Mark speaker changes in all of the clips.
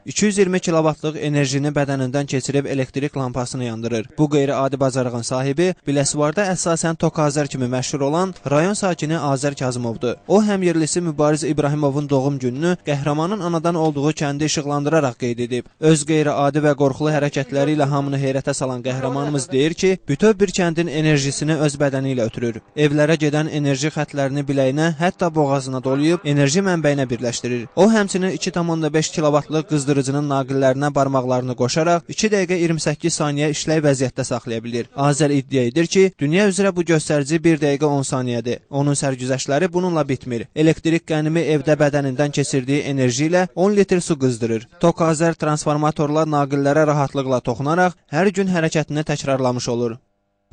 Speaker 1: 220 kilovatlıq enerjini bədənindən keçirib elektrik lampasını yandırır. Bu qeyri-adi bacarığın sahibi Biləsuvarda əsasən Tokazər kimi məşhur olan rayon sakini Azər Kazımovdur. O, həmyerlisi Mübariz İbrahimovun doğum gününü qəhrəmanın anadan olduğu kəndi işıqlandıraraq qeyd edib. Öz qeyri-adi və qorxulu hərəkətləri ilə hamını heyrətə salan qəhrəmanımız deyir ki, bütöv bir kəndin enerjisini öz bədəni ilə ötürür. Evlərə gedən enerji xətlərini biləyinə, hətta boğazına dolayıb enerji mənbəyinə birləşdirir. O, həmçinin 2,5 kilovatlıq qızdırıcının naqillərinə barmaqlarını qoşaraq 2 dəqiqə 28 saniyə işlək vəziyyətdə saxlaya bilir. Azər iddia edir ki, dünya üzrə bu göstərici 1 dəqiqə 10 saniyədir. Onun sərgüzəştləri bununla bitmir. Elektrik qənimi evdə bədənindən keçirdiyi enerji ilə 10 litr su qızdırır. Tokazər transformatorlar naqillərə rahatlıqla toxunaraq hər gün hərəkətini təkrarlamış olur.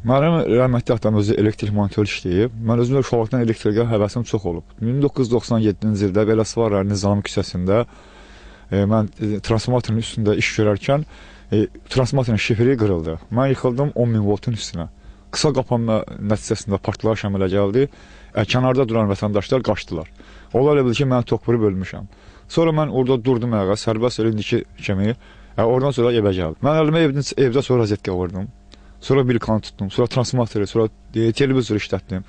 Speaker 2: Mənim rəhmətli atam özü elektrik monitör işləyib. Mən özümdə uşaqlıqdan elektrikə həvəsim çox olub. 1997-ci ildə Biləsuvar rayonu Nizami küçəsində mən transformatorun üstündə iş görərkən transformatorun şifrəyi qırıldı. Mən yıxıldım 10.000 voltun üstünə. Qısa qapanma nəticəsində partlayış əmələ gəldi. Kənarda duran vətəndaşlar qaçdılar. Onlar elə bildi ki, mən tokpuru bölmüşəm. Sonra mən orada durdum ayağa, sərbəst elindiki kimi. Oradan sonra evə gəldim. Mən əlimə evdə sonra rozetka vurdum. Sonra bir kanı tutdum, sonra transformatoru, sonra televizor işlətdim.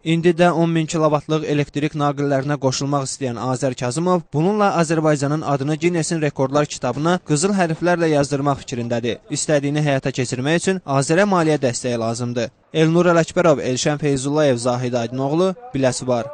Speaker 1: İndi də 10.000 kilovatlıq elektrik naqillərinə qoşulmaq istəyən Azər Kazımov bununla Azərbaycanın adını Ginnesin rekordlar kitabına qızıl hərflərlə yazdırmaq fikrindədir. İstədiyini həyata keçirmək üçün Azərə maliyyə dəstəyi lazımdır. Elnur Ələkbərov, Elşən Feyzullayev, Zahid Aydınoğlu, Biləsuvar.